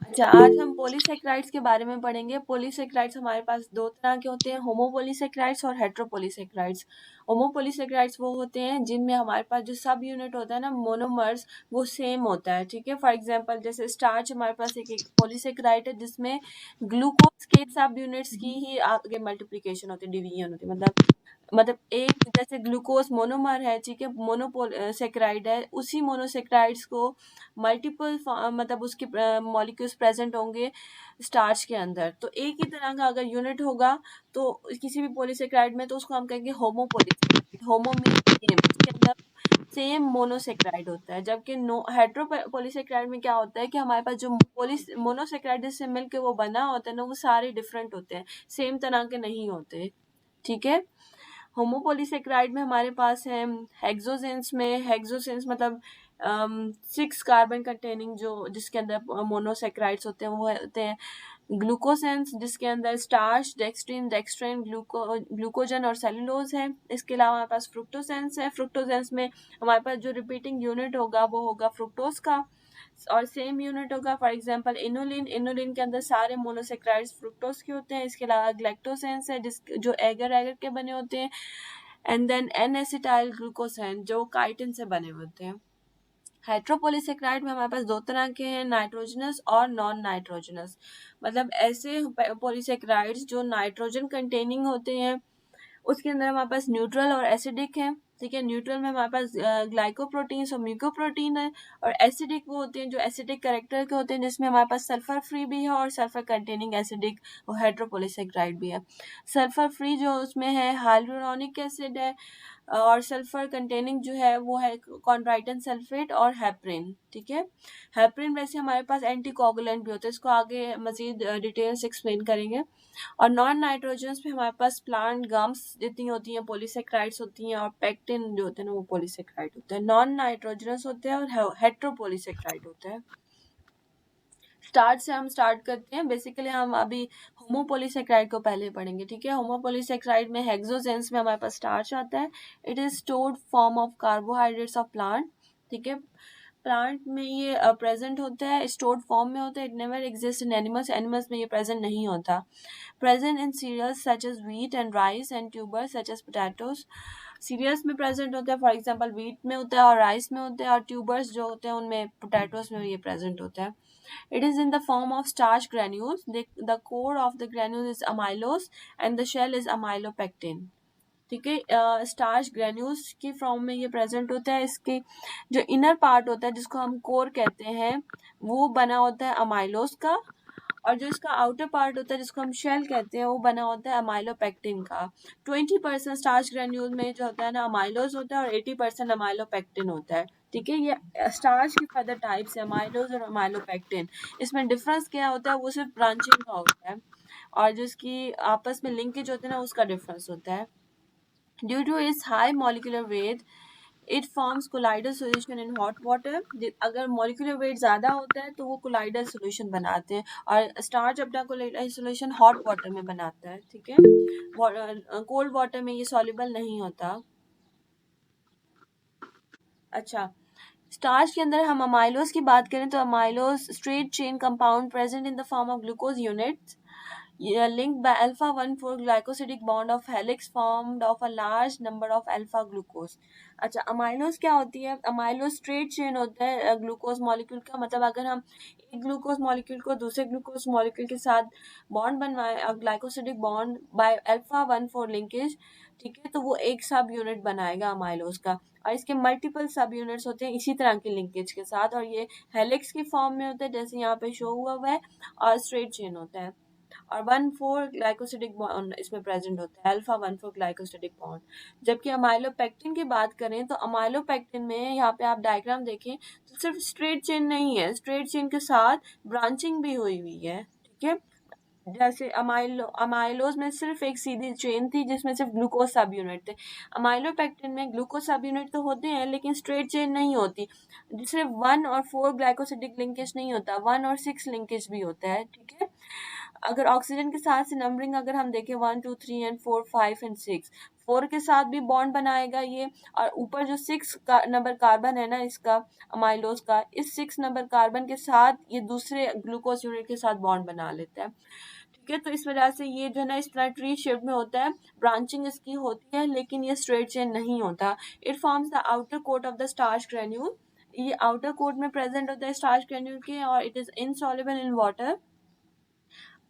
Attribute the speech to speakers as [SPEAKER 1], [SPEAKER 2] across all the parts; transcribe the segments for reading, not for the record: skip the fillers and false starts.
[SPEAKER 1] अच्छा, आज हम पॉलीसेक्राइड्स के बारे में पढ़ेंगे। पॉलीसेक्राइड्स हमारे पास दो तरह के होते हैं, होमोपॉलीसेक्राइड्स और हेट्रोपॉलीसेक्राइड्स। होमोपॉलीसेक्राइड्स वो होते हैं जिनमें हमारे पास जो सब यूनिट होता है ना, मोनोमर्स, वो सेम होता है। ठीक है, फॉर एग्जांपल जैसे स्टार्च हमारे पास एक पॉलीसेक्राइड है जिसमें ग्लूकोज के सब यूनिट्स की ही आगे मल्टीप्लीकेशन होती है, डिवीजन होती है। मतलब एक जैसे ग्लूकोज मोनोमर है, ठीक है, मोनोसेक्राइड है, उसी मोनोसेक्राइड्स को मल्टीपल मतलब उसके मॉलिक्यूल्स प्रेजेंट होंगे स्टार्च के अंदर। तो एक ही तरह का अगर यूनिट होगा तो किसी भी पॉलीसेक्राइड में, तो उसको हम कहेंगे होमोपॉलीसेक्राइड। होमो मीन सेम, उसके अंदर सेम मोनोसेक्राइड होता है। जबकि नो हेट्रोपॉलीसेक्राइड में क्या होता है कि हमारे पास जो मोनोसेक्राइड से मिलकर वो बना होता है ना, वो सारे डिफरेंट होते हैं, सेम तरह के नहीं होते। ठीक है, होमोपॉलीसेक्राइड में हमारे पास है हेक्सोसेंस में, हेक्सोसेंस मतलब 6 कार्बन कंटेनिंग जो जिसके अंदर मोनोसेक्राइड्स होते हैं वो होते हैं। ग्लूकोसेंस जिसके अंदर स्टार्च, डेक्सट्रिन, ग्लूकोजन और सेलुलोज है। इसके अलावा हमारे पास फ्रुक्टोसेंस है। फ्रुक्टोसेंस में हमारे पास जो रिपीटिंग यूनिट होगा वो होगा फ्रुक्टोज का, और सेम यूनिट होगा फॉर एग्जांपल इनुलिन। इनुलिन के अंदर सारे मोनोसेक्राइड्स फ्रुक्टोज के होते हैं। इसके अलावा ग्लैक्टोसेंस है जो एगर एगर के बने होते हैं। एंड देन एन एसिटाइल ग्लूकोसेन जो काइटिन से बने होते हैं। हेट्रोपॉलीसेक्राइड में हमारे पास दो तरह के हैं, नाइट्रोजनस और नॉन नाइट्रोजनस। मतलब ऐसे पॉलीसेक्राइड्स जो नाइट्रोजन कंटेनिंग होते हैं, उसके अंदर हमारे पास न्यूट्रल और एसिडिक है। ठीक है, न्यूट्रल में हमारे पास ग्लाइकोप्रोटीन और म्यूकोप्रोटीन है, और एसिडिक वो होते हैं जो एसिडिक कैरेक्टर के होते हैं, जिसमें हमारे पास सल्फर फ्री भी है और सल्फर कंटेनिंग एसिडिक और हेट्रोपॉलीसेक्राइड भी है। सल्फर फ्री जो उसमें है हाइलुरोनिक एसिड है, और सल्फर कंटेनिंग जो है वो है कॉन्ड्राइटन सल्फेट और हेपरिन। ठीक है, हेपरिन वैसे हमारे पास एंटीकोगुलेंट भी होता है, इसको आगे मजीद डिटेल से एक्सप्लेन करेंगे। और नॉन नाइट्रोजन्स में हमारे पास प्लांट गम्स जितनी होती हैं पॉलीसेक्राइड्स होती हैं, और पेक्टिन जो होते हैं ना वो पॉलीसेक्राइड होते हैं। नॉन नाइट्रोजनस होते हैं और हेट्रोपॉलीसेक्राइड होते हैं। स्टार्ट से हम स्टार्ट करते हैं। बेसिकली हम अभी होमोपॉलीसेक्राइड को पहले पढ़ेंगे। ठीक है, होमोपॉलीसेक्राइड में हेक्सोसेंस में हमारे पास स्टार्च आता है। It is stored form of carbohydrates of plant. ठीक है, प्लांट में ये प्रेजेंट होता है, स्टोर्ड फॉर्म में होता है। It never exist in animals, animals में ये प्रेजेंट नहीं होता। Present in cereals such as wheat and rice and tubers such as potatoes. Cereals में प्रेजेंट होता है, फॉर एग्जांपल व्हीट में होता है और राइस में होता है, और ट्यूबर्स जो होते हैं उनमें पोटैटोज में ये प्रेजेंट होता है। It is in the form of starch granules. The core of the granule is amylose and the shell is amylopectin. ठीक है, स्टार्च ग्रेन्यूल्स की फॉर्म में ये प्रेजेंट होता है। इसके जो इनर पार्ट होता है जिसको हम कोर कहते हैं, वो बना होता है अमाइलोज का, और जो इसका आउटर पार्ट होता है जिसको हम शेल कहते हैं वो बना होता है अमाइलोपेक्टिन का। 20% स्टार्च ग्रेन्यूल में जो होता है ना अमाइलोज होता है, और 80% अमाइलोपेक्टिन होता है। ठीक है, ये स्टार्च की फर्दर टाइप्स है अमाइलोज और अमाइलोपेक्टिन। इसमें डिफरेंस क्या होता है, वो सिर्फ ब्रांचिंग का होता है, और जिसकी आपस में लिंकेज होते हैं ना उसका डिफरेंस होता है। Due to its high molecular weight, it forms colloidal solution in hot water. अगर molecular weight ज़्यादा होता है तो वो colloidal solution बनाते हैं, और स्टार्च अपना colloidal solution hot water में बनाता है। ठीक है, cold water में ये soluble नहीं होता। अच्छा, स्टार्च के अंदर हम अमाइलोज की बात करें तो amylose straight chain compound present in the form of glucose units linked by alpha 1,4 glycosidic bond of helix formed of a large number of alpha glucose. अच्छा, अमाइलोज क्या होती है? अमाइलोज स्ट्रेट चेन होता है ग्लूकोज मॉलिक्यूल का। मतलब अगर हम एक ग्लूकोज मॉलिक्यूल को दूसरे ग्लूकोज मॉलिक्यूल के साथ बॉन्ड बनवाए, glycosidic bond by alpha 1,4 linkage, ठीक है, तो वो एक सब यूनिट बनाएगा अमाइलोज का, और इसके मल्टीपल सब यूनिट्स होते हैं इसी तरह के लिंकेज के साथ, और ये हेलिक्स की फॉर्म में होता है जैसे यहाँ पे शो हुआ है, और स्ट्रेट चेन होता है। और 1,4 ग्लाइकोसिडिक बॉन्ड इसमें प्रेजेंट होता है, अल्फा 1,4 ग्लाइकोसिडिक बॉन्ड। जबकि अमाइलोपेक्टिन की बात करें तो अमाइलोपेक्टिन में यहाँ पे आप डायग्राम देखें तो सिर्फ स्ट्रेट चेन नहीं है, स्ट्रेट चेन के साथ ब्रांचिंग भी हुई हुई है। ठीक है, जैसे अमाइलोज में सिर्फ एक सीधी चेन थी जिसमें सिर्फ ग्लूकोज सब यूनिट थे। अमाइलोपेक्टिन में ग्लूकोज सब यूनिट तो होते हैं लेकिन स्ट्रेट चेन नहीं होती। सिर्फ 1 और 4 ग्लाइकोसिडिक लिंकेज नहीं होता, 1 और 6 लिंकेज भी होता है। ठीक है, अगर ऑक्सीजन के साथ से नंबरिंग अगर हम देखें 1 2 3 एंड 4 5 एंड 6, 4 के साथ भी बॉन्ड बनाएगा ये, और ऊपर जो 6 नंबर कार्बन है ना इसका, अमाइलोज का, इस 6 नंबर कार्बन के साथ ये दूसरे ग्लूकोज यूनिट के साथ बॉन्ड बना लेता है। ठीक है, तो इस वजह से ये जो है ना इस तरह ट्री शेप में होता है, ब्रांचिंग इसकी होती है, लेकिन ये स्ट्रेट चेन नहीं होता। It forms the outer coat of the starch granule, ये आउटर कोट में प्रेजेंट होता है स्टार्च ग्रेन्यूल के, और it is insoluble in water.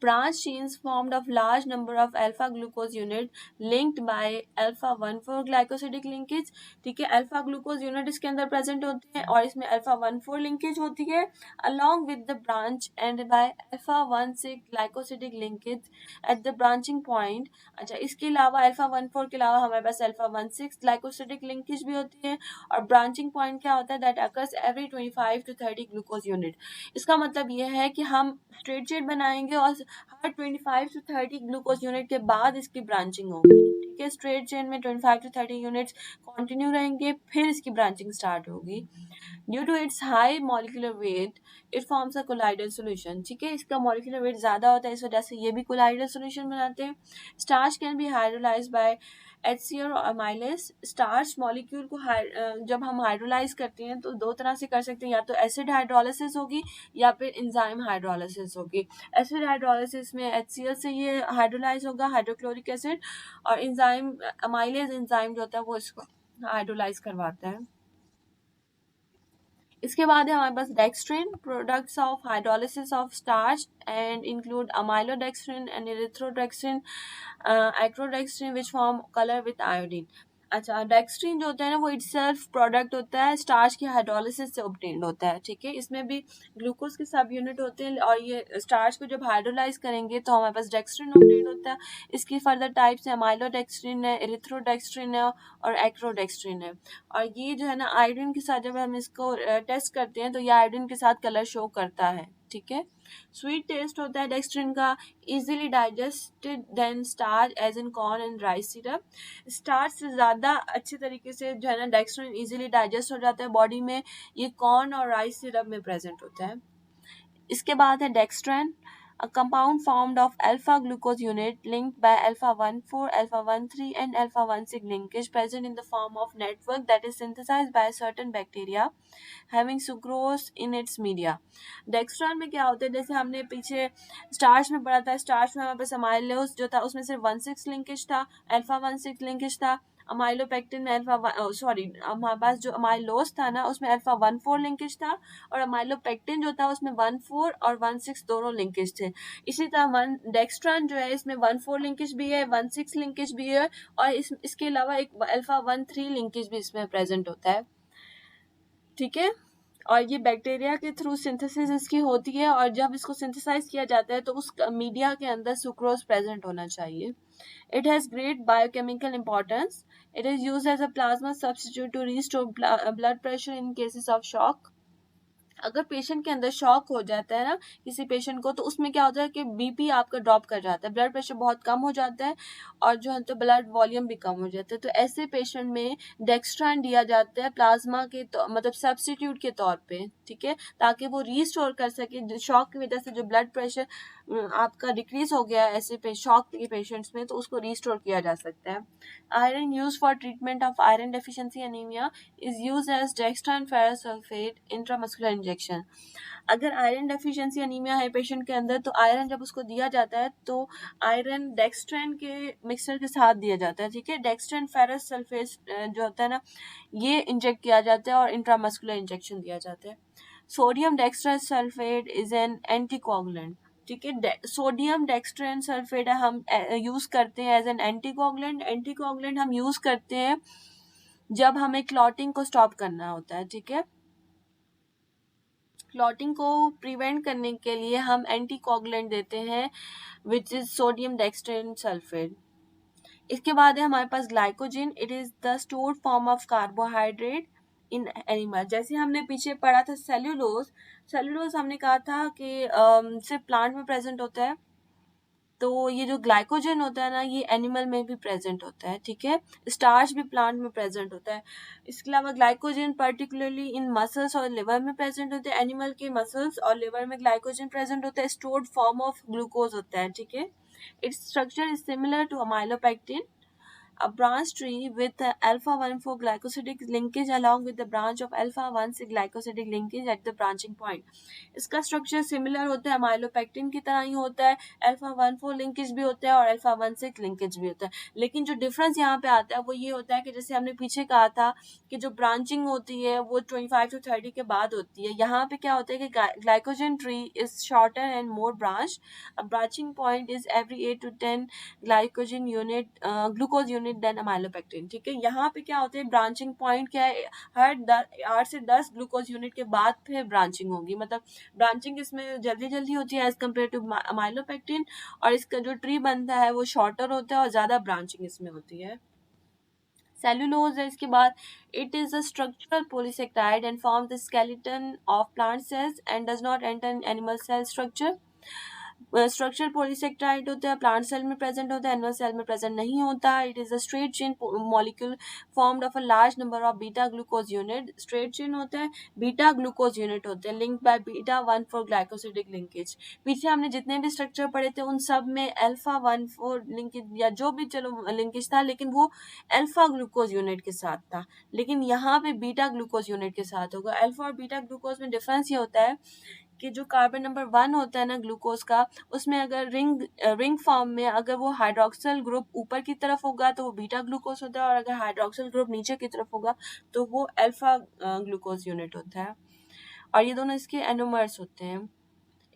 [SPEAKER 1] Branch chains formed of large number of alpha glucose unit linked by alpha 1,4 glycosidic linkage। ठीक है, alpha glucose unit इसके अंदर प्रेजेंट होते हैं और इसमें अल्फा 1,4 लिंकेज होती है, along with the branch and by alpha 1,6 glycosidic linkage at the branching point। अच्छा, इसके अलावा अल्फा 1,4 के अलावा हमारे पास अल्फा 1,6 ग्लाइकोसिडिक लिंकेज भी होती है, और ब्रांचिंग पॉइंट क्या होता है, that occurs every 25 to 30 glucose unit. इसका मतलब यह है कि हम स्ट्रेट चेन बनाएंगे और हर 25 to 30 ग्लूकोज यूनिट के बाद इसकी ब्रांचिंग होगी। ठीक है, स्ट्रेट चेन में 25 to 30 यूनिट्स कंटिन्यू रहेंगे, फिर इसकी ब्रांचिंग स्टार्ट होगी। Due to its high molecular weight it forms a colloidal solution. ठीक है, इसका मॉलिक्यूलर वेट ज्यादा होता है, इस वजह से ये भी कोलाइडल सॉल्यूशन बनाते हैं। Starch can be hydrolyse by HCl और अमाइलेज। स्टार्च मॉलिक्यूल को जब हम हाइड्रोलाइज करते हैं तो दो तरह से कर सकते हैं, या तो एसिड हाइड्रोलिसिस होगी या फिर एंजाइम हाइड्रोलिसिस होगी। एसिड हाइड्रोलिसिस में HCl से ये हाइड्रोलाइज होगा, हाइड्रोक्लोरिक एसिड, और एंजाइम अमाइलेज एंजाइम जो होता है वो इसको हाइड्रोलाइज करवाता है। इसके बाद है हमारे पास dextrin, products of hydrolysis of starch and include amylodextrin and erythrodextrin, achrodextrin which form colour with iodine. अच्छा, डेक्स्ट्रिन जो होता है ना वो इटसेल्फ प्रोडक्ट होता है स्टार्च की हाइड्रोलिसिस से ऑब्टेन्ड होता है। ठीक है, इसमें भी ग्लूकोज के सब यूनिट होते हैं, और ये स्टार्च को जब हाइड्रोलाइज करेंगे तो हमारे पास डेक्स्ट्रिन ऑब्टेन्ड होता है। इसकी फर्दर टाइप्स है अमाइलोडेक्स्ट्रिन है, एरिथ्रोडेक्स्ट्रिन है और एक्रोडेक्स्ट्रिन है। और ये जो है ना आयोडीन के साथ जब हम इसको टेस्ट करते हैं तो ये आयोडीन के साथ कलर शो करता है। ठीक है, स्वीट टेस्ट होता है डेक्स्ट्रिन का, easily digested than starch as in corn and rice syrup. Starch से ज़्यादा अच्छे तरीके से जो है ना डेक्स्ट्रिन इजीली डाइजेस्ट हो जाता है बॉडी में, ये कॉर्न और राइस सिरप में प्रेजेंट होता है। इसके बाद है डेक्स्ट्रैन, a compound formed of alpha glucose unit linked by alpha 1,4, alpha 1,3 and alpha 1,6 linkage present in the form of network that is synthesized by certain bacteria having sucrose in its media। Dextran में क्या होता है, जैसे हमने पीछे starch में पढ़ा था, स्टार्च में हमारे पास अमाइलोज जो था उसमें सिर्फ 1,6 लिंकेज था, अल्फा 1,6 लिंकेज था। अमाइलोपेक्टिन में हमारे पास जो अमाइलोज था ना उसमें अल्फा 1,4 लिंकेज था, और अमाइलोपेक्टिन जो था उसमें 1,4 और 1,6 दोनों लिंकेज थे। इसी तरह डेक्स्ट्रान जो है इसमें 1,4 लिंकेज भी है, 1,6 लिंकेज भी है, और इसके अलावा एक अल्फा 1,3 लिंकेज भी इसमें प्रेजेंट होता है। ठीक है, और ये बैक्टीरिया के थ्रू सिंथेसिस इसकी होती है, और जब इसको सिंथेसाइज किया जाता है तो उस मीडिया के अंदर सुक्रोज प्रेजेंट होना चाहिए। It has great biochemical importance. It is used as a plasma substitute to restore blood pressure in cases of shock. अगर पेशेंट के अंदर शॉक हो जाता है ना किसी पेशेंट को, तो उसमें क्या होता है कि बीपी आपका ड्रॉप कर जाता है, ब्लड प्रेशर बहुत कम हो जाता है, और जो है तो ब्लड वॉल्यूम भी कम हो जाता है। तो ऐसे पेशेंट में डेक्स्ट्रान दिया जाता है प्लाज्मा के मतलब सब्स्टिट्यूट के तौर पे। ठीक है, ताकि वो रीस्टोर कर सके, शॉक की वजह से जो ब्लड प्रेशर आपका डिक्रीज हो गया है ऐसे शॉक के पेशेंट्स में, तो उसको रीस्टोर किया जा सकता है। Iron use for treatment of iron deficiency anaemia is use as dextran ferrous sulphate intramuscular injection. अगर आयरन डेफिशिएंसी एनीमिया है पेशेंट के अंदर, तो आयरन जब उसको दिया जाता है तो आयरन डेक्स्ट्रैन के मिक्सचर के साथ दिया जाता है। ठीक है, डेक्स्ट्रैन फेरस सल्फेट जो होता है ना ये इंजेक्ट किया जाता है और इंट्रामस्कुलर इंजेक्शन दिया जाता है। Sodium dextran sulphate is an anticoagulant. ठीक है, सोडियम डेक्स्ट्रेन सल्फेट हम यूज करते हैं एज एन एंटीकोगुलेंट। एंटीकोगुलेंट हम यूज करते हैं जब हमें क्लॉटिंग को स्टॉप करना होता है। ठीक है, क्लॉटिंग को प्रिवेंट करने के लिए हम एंटीकोगुलेंट देते हैं which is sodium dextran sulphate. इसके बाद है हमारे पास glycogen, it is the stored form of carbohydrate in animal. जैसे हमने पीछे पढ़ा था सेल्यूलोज, सेल्यूलोज हमने कहा था कि सिर्फ प्लांट में प्रेजेंट होता है, तो ये जो ग्लाइकोजन होता है ना, ये एनिमल में भी प्रेजेंट होता है, ठीक है। स्टार्च भी प्लांट में प्रेजेंट होता है। इसके अलावा ग्लाइकोजन पर्टिकुलरली इन मसल्स और लिवर में प्रेजेंट होते हैं। एनिमल के मसल्स और लिवर में ग्लाइकोजन प्रेजेंट होता है, स्टोर्ड फॉर्म ऑफ ग्लूकोज होता है, ठीक है। Its structure is similar to amylopectin, a branch tree with alpha-1 for glycosidic linkage along with the branch of alpha-1 से glycosidic linkage at the branching point। इसका structure similar होता है, माइलोपेक्टिन की तरह ही होता है। अल्फा-1 4 लिंकेज भी होता है और अल्फा-1 6 लिंकेज भी होता है। लेकिन जो डिफरेंस यहाँ पे आता है वो ये होता है कि जैसे हमने पीछे कहा था कि जो ब्रांचिंग होती है वो 25 to 30 के बाद होती है। यहाँ पे क्या होता है कि glycogen tree is shorter and more branch. A branching point is every 8 to 10 glucose unit than amylopectin, ठीक है। यहाँ पे क्या होता है, ब्रांचिंग पॉइंट क्या है, हर 8 से 10 ग्लूकोज यूनिट के बाद फिर ब्रांचिंग होगी। मतलब ब्रांचिंग इसमें जल्दी जल्दी होती है एज कम्पेयर टू अमाइलोपेक्टिन, और इसका जो ट्री बनता है वो शॉर्टर होता है और ज्यादा ब्रांचिंग इसमें होती है। सेलुलोज है इसके बाद। It is a structural polysaccharide and form the skeleton of plant cells and does not enter in animal cell structure. Structure polysaccharide होता है, प्लांट सेल में प्रेजेंट होता है, एनिमल सेल में प्रेजेंट नहीं होता। It is a straight chain molecule formed of a large number of beta glucose unit. Straight chain होता है, बीटा ग्लूकोज यूनिट होते हैं, linked by beta 1 for glycosidic linkage. पीछे हमने जितने भी स्ट्रक्चर पढ़े थे उन सब में अल्फा 1 4 लिंकेज या जो भी चलो लिंकेज था, लेकिन वो अल्फा ग्लूकोज यूनिट के साथ था। लेकिन यहाँ पे बीटा ग्लूकोज यूनिट के साथ होगा। अल्फा और बीटा ग्लूकोज में डिफरेंस ये होता है कि जो कार्बन नंबर 1 होता है ना ग्लूकोज का, उसमें अगर रिंग फॉर्म में अगर वो हाइड्रोक्सिल ग्रुप ऊपर की तरफ होगा तो वो बीटा ग्लूकोज होता है, और अगर हाइड्रोक्सिल ग्रुप नीचे की तरफ होगा तो वो अल्फा ग्लूकोज यूनिट होता है। और ये दोनों इसके एनोमर्स होते हैं।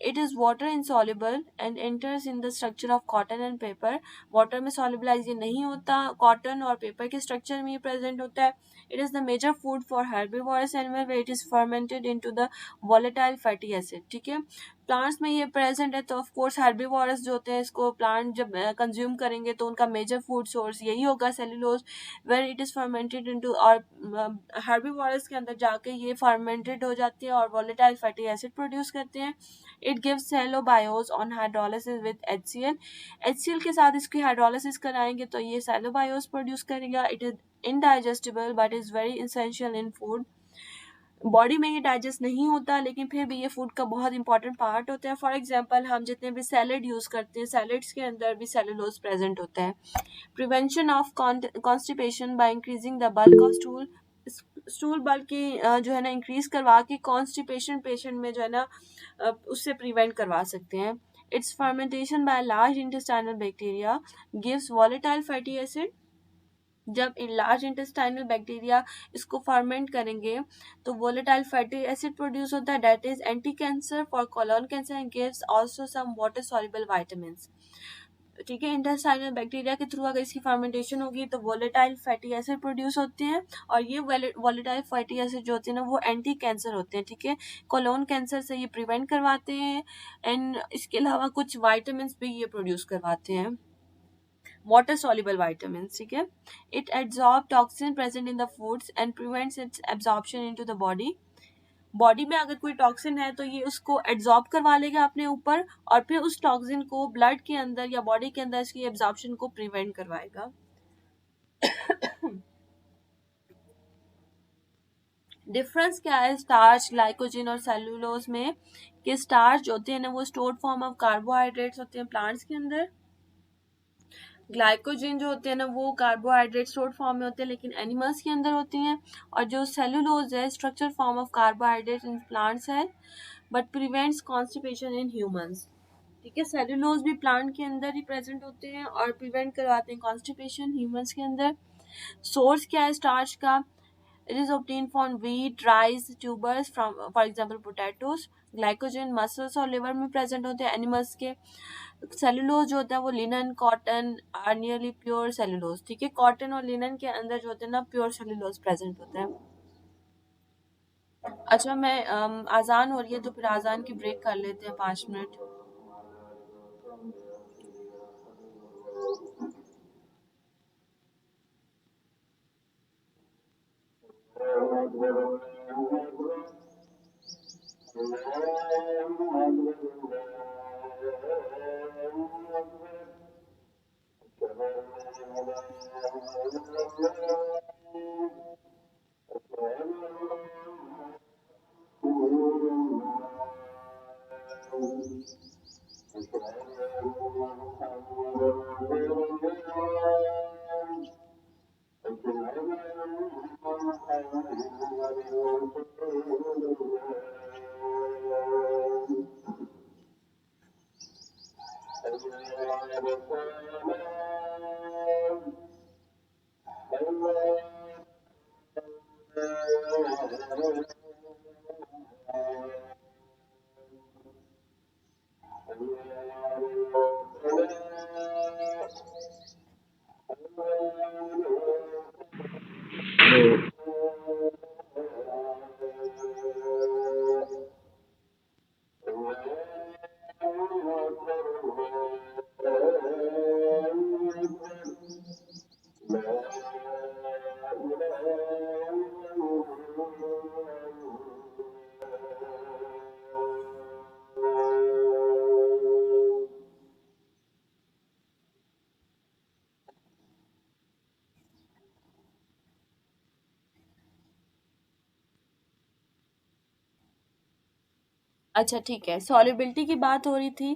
[SPEAKER 1] It is water insoluble and enters in the structure of cotton and paper। Water में solubilize ये नहीं होता, कॉटन और पेपर के स्ट्रक्चर में ये प्रेजेंट होता है। It is the major food for herbivorous animal where it is fermented into the volatile fatty acid, ठीक है। प्लांट्स में ये प्रेजेंट है तो ऑफ कोर्स हर्बीवोरस जो होते हैं, इसको प्लांट जब कंज्यूम करेंगे तो उनका मेजर फूड सोर्स यही होगा cellulose, where it is fermented into. और हर्बीवोरस के अंदर जाके ये फर्मेंटेड हो जाती है और वोलेटाइल फैटी एसिड प्रोड्यूस करते हैं। It gives cellobiose on hydrolysis with HCl। HCl के साथ इसकी हाइड्रोलिसिस कराएंगे तो ये सेलोबायोस प्रोड्यूस करेगा। It is indigestible but is very essential in food. Body में ये डाइजेस्ट नहीं होता लेकिन फिर भी ये फूड का बहुत इंपॉर्टेंट पार्ट होता है। फॉर एग्जांपल हम जितने भी सैलेड यूज करते हैं, सैलेड्स के अंदर भी सेलुलोज प्रेजेंट होता है। Prevention of constipation by increasing the bulk of stool. Stool bulk की जो है ना इंक्रीज करवा के कॉन्स्टिपेशन पेशेंट में जो है ना उससे प्रिवेंट करवा सकते हैं। Its fermentation by large intestinal bacteria gives volatile fatty acid. जब इन लार्ज इंटेस्टाइनल बैक्टीरिया इसको फर्मेंट करेंगे तो वोलेटाइल फैटी एसिड प्रोड्यूस होता है, that is anti cancer for colon cancer and gives also some water soluble vitamins, ठीक है। Intestinal bacteria के थ्रू अगर इसकी फर्मेंटेशन होगी तो वोलेटाइल फैटी एसिड प्रोड्यूस होते हैं, और ये वोलेटाइल फैटी एसिड जो होते हैं ना वो एंटी कैंसर होते हैं, ठीक है। कोलोन कैंसर से ये प्रिवेंट करवाते हैं, एंड इसके अलावा कुछ वाइटामिन भी ये प्रोड्यूस करवाते हैं, water soluble vitamins, ठीक है। It absorbs toxin present in the foods and prevents its absorption into the body। Body में अगर कोई टॉक्सिन है तो ये उसको एब्जॉर्ब करवा लेगा अपने ऊपर, और फिर उस टॉक्सिन को ब्लड के अंदर या बॉडी के अंदर इसकी एब्जॉर्प्शन को प्रिवेंट करवाएगा। डिफरेंस क्या है स्टार्च, ग्लाइकोजन और सेलुलोज में, कि स्टार्च जो होते हैं ना वो स्टोर्ड फॉर्म ऑफ कार्बोहाइड्रेट्स होते हैं प्लांट्स के अंदर। ग्लाइकोजन जो होते हैं ना वो कार्बोहाइड्रेट स्टोर्ड फॉर्म में होते हैं लेकिन एनिमल्स के अंदर होती हैं। और जो सेलुलोज है structure form of carbohydrate in plants है but prevents constipation in humans, ठीक है। सेलुलोज भी प्लांट के अंदर ही प्रेजेंट होते हैं और प्रिवेंट करवाते हैं कॉन्स्टिपेशन ह्यूमंस के अंदर। सोर्स क्या है स्टार्च का, it is obtain from wheat, rice, tubers, from for example potatoes. Glycogen muscles और लिवर में प्रेजेंट होते हैं एनिमल्स के। सेलुलोज जो होता है वो linen, cotton are nearly pure cellulose, ठीक है। कॉटन और लिनन के अंदर जो होते हैं ना प्योर सेलुलोज प्रेजेंट होता है। अच्छा मैं आजान हो रही है तो फिर आजान की ब्रेक कर लेते हैं 5 मिनट। अच्छा ठीक है, सॉल्युबिलिटी की बात हो रही थी।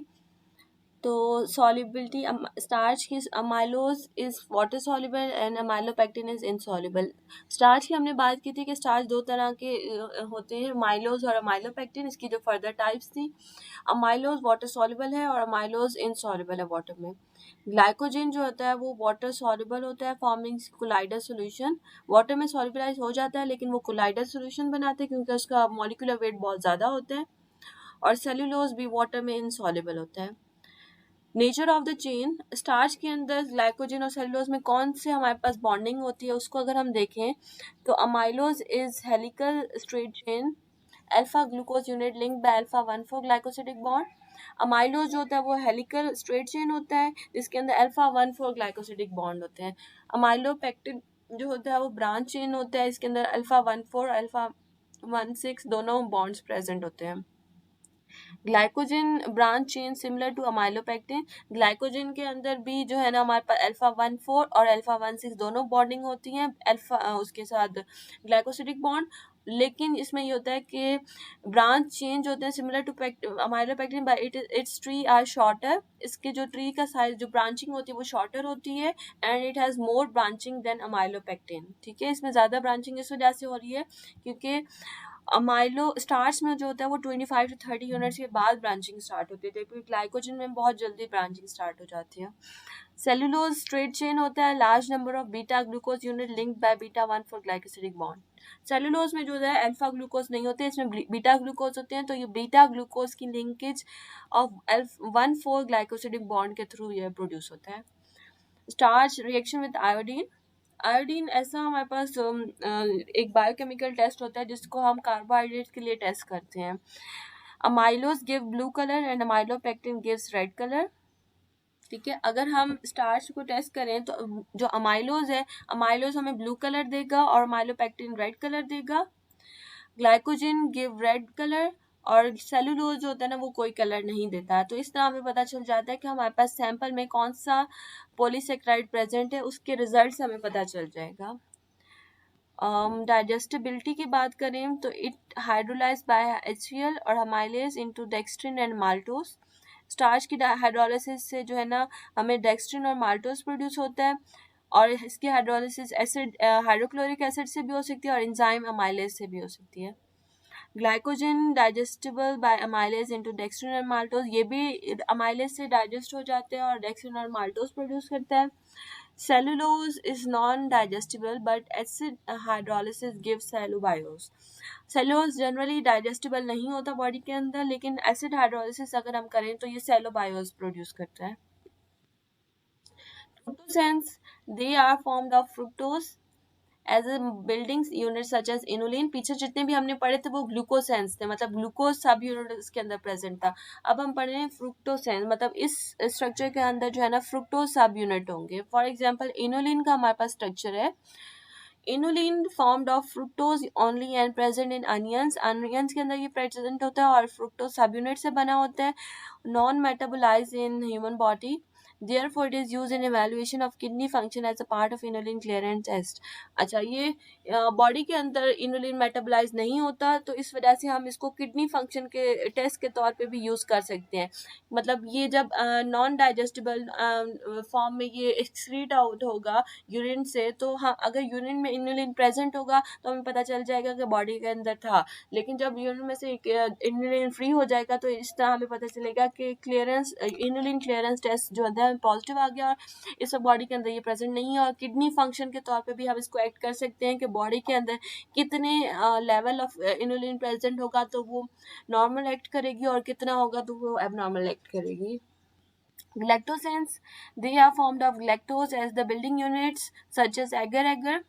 [SPEAKER 1] तो सॉल्युबिलिटी, स्टार्च की, amylose is water soluble and amylopectin is insoluble. Starch की हमने बात की थी कि स्टार्च दो तरह के होते हैं, माइलोज और अमाइलोपेक्टिन। इसकी जो फर्दर टाइप्स थी, अमाइलोज वाटर सॉल्युबल है और अमाइलोज इनसॉल्युबल है वाटर में। ग्लाइकोजन जो होता है वो वाटर सॉल्युबल होता है, फॉर्मिंग कोलाइडल सॉल्यूशन। वाटर में सॉल्युबलाइज हो जाता है लेकिन वो कोलाइडल सॉल्यूशन बनाते हैं क्योंकि उसका मॉलिक्यूलर वेट बहुत ज़्यादा होता है। और सेल्यूलोज भी वाटर में इनसॉल्युबल होता है। Nature of the chain, starch के अंदर ग्लाइकोजन और सेलुलोज में कौन से हमारे पास बॉन्डिंग होती है उसको अगर हम देखें तो amylose is helical straight chain, alpha glucose unit link by alpha 1,4 glycosidic bond. Amylose जो होता है वो हेलिकल स्ट्रेट चेन होता है जिसके अंदर अल्फा 1,4 ग्लाइकोसिडिक बॉन्ड होते हैं। अमाइलोपेक्टिन जो होता है वो ब्रांच चेन होता है, इसके अंदर अल्फा 1,4 अल्फा 1,6 दोनों बॉन्ड्स प्रेजेंट होते हैं। Glycogen branch chain similar to amylopectin. Glycogen के अंदर भी जो है ना हमारे पास अल्फा 1,4 और अल्फा 1,6 दोनों बॉन्डिंग होती हैं, अल्फा उसके साथ ग्लाइकोसिडिक बॉन्ड। लेकिन इसमें ये होता है कि ब्रांच चेन जो होते हैं similar to amylopectin by its tree are shorter. इसके जो ट्री का साइज, जो ब्रांचिंग होती है वो शॉर्टर होती है and it has more branching than amylopectin. ठीक है, इसमें ज़्यादा ब्रांचिंग इस वजह से हो रही है क्योंकि अमाइलो स्टार्च में जो होता है वो 25 to 30 यूनिट्स के बाद ब्रांचिंग स्टार्ट होती है, जबकि ग्लाइकोजन में बहुत जल्दी ब्रांचिंग स्टार्ट हो जाती है। सेलुलोज स्ट्रेट चेन होता है, large number of beta glucose unit linked by beta 1,4 glycosidic bond. Cellulose में जो है अल्फा ग्लूकोज नहीं होते, इसमें बीटा ग्लूकोज होते हैं, तो ये बीटा ग्लूकोज की लिंकेज ऑफ 1,4 ग्लाइकोसिडिक बॉन्ड के थ्रू ये प्रोड्यूस होता है। Starch reaction with iodine, iodine ऐसा हमारे पास एक बायोकेमिकल टेस्ट होता है जिसको हम कार्बोहाइड्रेट के लिए टेस्ट करते हैं। Amylose give blue colour and amylopectin gives red colour. ठीक है, अगर हम स्टार्च को टेस्ट करें तो जो अमाइलोज है, अमाइलोज हमें ब्लू कलर देगा और अमाइलोपेक्टिन रेड कलर देगा। ग्लाइकोजन गिव रेड कलर और सेलुलोज जो होता है ना वो कोई कलर नहीं देता है। तो इस तरह हमें पता चल जाता है कि हमारे पास सैंपल में कौन सा पॉलीसेक्राइड प्रेजेंट है, उसके रिजल्ट से हमें पता चल जाएगा। डाइजेस्टिबिलिटी की बात करें तो इट हाइड्रोलाइज बाय HCl और amylase into dextrin and maltose. Starch की हाइड्रोलिसिस से जो है ना हमें डेक्स्ट्रिन और माल्टोस प्रोड्यूस होता है और इसकी हाइड्रोलिसिस एसिड हाइड्रोक्लोरिक एसिड से भी हो सकती है और एंजाइम अमाइलेज से भी हो सकती है। Glycogen digestible by amylase into dextrin और माल्टोस, ये भी अमाइलेज से डाइजेस्ट हो जाते हैं और डेक्स्ट्रिन और माल्टोस प्रोड्यूस करता है। Cellulose is non-digestible but acid hydrolysis gives cellubiose. Cellulose generally digestible नहीं होता बॉडी के अंदर, लेकिन एसिड हाइड्रोलिसिस अगर हम करें तो ये सेलोबायोस प्रोड्यूस करता है। Fructosans, they are formed of fructose as a building unit such as inulin. पीछे जितने भी हमने पढ़े थे वो ग्लूकोसेंस थे, मतलब ग्लूकोज सब यूनिट इसके अंदर प्रेजेंट था। अब हम पढ़ रहे हैं फ्रुक्टोसेंस, मतलब इस स्ट्रक्चर के अंदर जो है ना फ्रुक्टोज सब यूनिट होंगे। फॉर एग्जांपल इनुलिन का हमारे पास स्ट्रक्चर है, inulin formed of fructose only and present in onions. Onions के अंदर ये प्रेजेंट होता है और फ्रुक्टोज सब यूनिट से बना होता है, non metabolise in human body. Therefore it is used in evaluation of kidney function as a part of inulin clearance test. अच्छा, ये बॉडी के अंदर इनुलिन मेटाबोलाइज नहीं होता, तो इस वजह से हम इसको किडनी फंक्शन के टेस्ट के तौर पे भी यूज़ कर सकते हैं. मतलब ये जब नॉन डाइजेस्टिबल फॉर्म में ये एक्सक्रीट आउट होगा यूरिन से, तो हाँ, अगर यूरिन में इनुलिन प्रेजेंट होगा तो हमें पता चल जाएगा कि बॉडी के अंदर था. लेकिन जब यूरिन में से इनुलिन फ्री हो जाएगा तो इस तरह हमें पता चलेगा कि क्लियरेंस इनुलिन क्लियरेंस टेस्ट जो है पॉजिटिव आ गया, और इस बॉडी के अंदर ये प्रेजेंट नहीं है. और किडनी फंक्शन के तौर पे भी हम इसको एक्ट कर सकते हैं कि बॉडी के अंदर कितने लेवल ऑफ इनुलिन प्रेजेंट होगा तो वो नॉर्मल एक्ट करेगी, और कितना होगा तो वो एबनॉर्मल एक्ट करेगी. Galactosense, they are formed of galactose as the building units such as agar.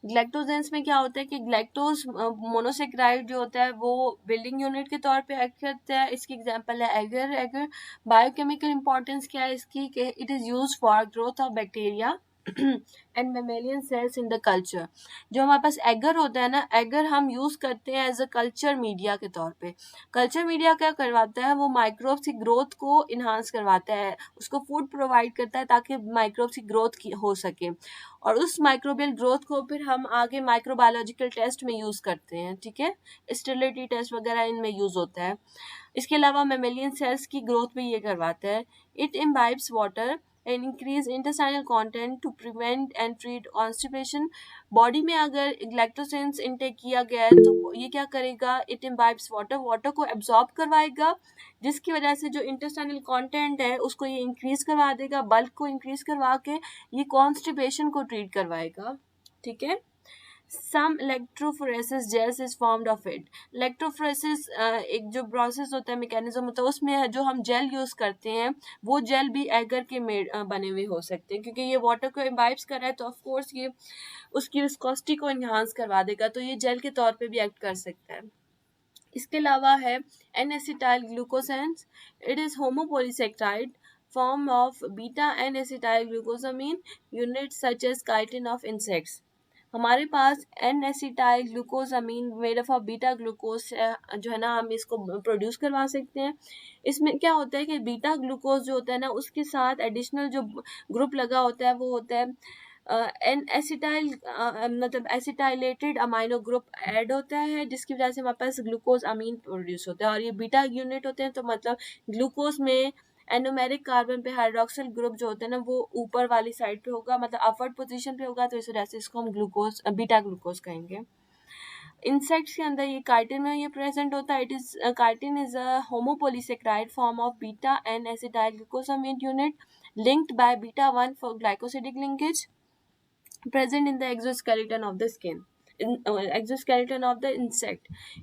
[SPEAKER 1] ग्लैक्टोजेंस में क्या होता है कि ग्लैक्टोज मोनोसेक्राइड जो होता है वो बिल्डिंग यूनिट के तौर पे एक्ट करता है. इसकी एग्जांपल है एगर. बायोकेमिकल इंपॉर्टेंस क्या है इसकी कि it is use for growth of bacteria and mammalian cells in the culture. जो हमारे पास एगर होता है ना, एगर हम यूज़ करते हैं एज अ कल्चर मीडिया के तौर पे. कल्चर मीडिया क्या करवाता है, वो माइक्रोब्स की ग्रोथ को इन्हांस करवाता है, उसको फूड प्रोवाइड करता है ताकि माइक्रोब्स की ग्रोथ हो सके, और उस माइक्रोबियल ग्रोथ को फिर हम आगे माइक्रोबायोलॉजिकल टेस्ट में यूज़ करते हैं. ठीक है, स्टेरिलिटी टेस्ट वगैरह इनमें यूज़ होता है. इसके अलावा मेमेलियन सेल्स की ग्रोथ भी ये करवाता है. It imbibes water and increase intestinal content to prevent and treat constipation. Body में अगर ग्लैक्टोसेंस इनटेक किया गया है तो ये क्या करेगा, इट इम्बाइब्स वाटर को एब्जॉर्ब करवाएगा, जिसकी वजह से जो इंटेस्टाइनल कंटेंट है उसको ये इंक्रीज करवा देगा, बल्क को इंक्रीज करवा के ये कॉन्स्टिपेशन को ट्रीट करवाएगा. ठीक है. Some electrophoresis gels is formed of it. Electrophoresis एक जो प्रोसेस होता है, मैकेनिज्म होता है, उसमें जो हम जेल यूज़ करते हैं वो जेल भी एगर के बने हुए हो सकते हैं, क्योंकि ये वाटर को इम्बाइब्स कर रहा है तो ऑफ कोर्स ये उसकी विस्कोसिटी को इन्हांस करवा देगा, तो ये जेल के तौर पे भी एक्ट कर सकता है. इसके अलावा है N-acetyl glucosans. It is होमोपोलीसेक्राइड form of beta N-acetyl glucosamine units such as chitin of insects. हमारे पास N-acetyl glucosamine made of beta glucose जो है ना, हम इसको प्रोड्यूस करवा सकते हैं. इसमें क्या होता है कि बीटा ग्लूकोज जो होता है ना, उसके साथ एडिशनल जो ग्रुप लगा होता है वो होता है एन एसिटाइल, मतलब एसिटाइलेटेड अमाइनो ग्रुप ऐड होता है, जिसकी वजह से हमारे पास ग्लूकोज अमीन प्रोड्यूस होता है. और ये बीटा यूनिट होते हैं, तो मतलब ग्लूकोज में एनोमेरिक कार्बन पे हाइड्रोक्सिल ग्रुप जो होता है ना वो ऊपर वाली साइड पे होगा, मतलब अपवर्ड पोजीशन पे होगा, तो इस वजह से इसको हम ग्लूकोज बीटा ग्लूकोज कहेंगे. इंसेक्ट्स के अंदर ये काइटिन में ये प्रेजेंट होता है. It is chitin is a homopolysaccharide form of beta N acetyl glucosamine unit linked by beta 1 for glycosidic linkage present in the exoskeleton of the skin. Exoskeleton of the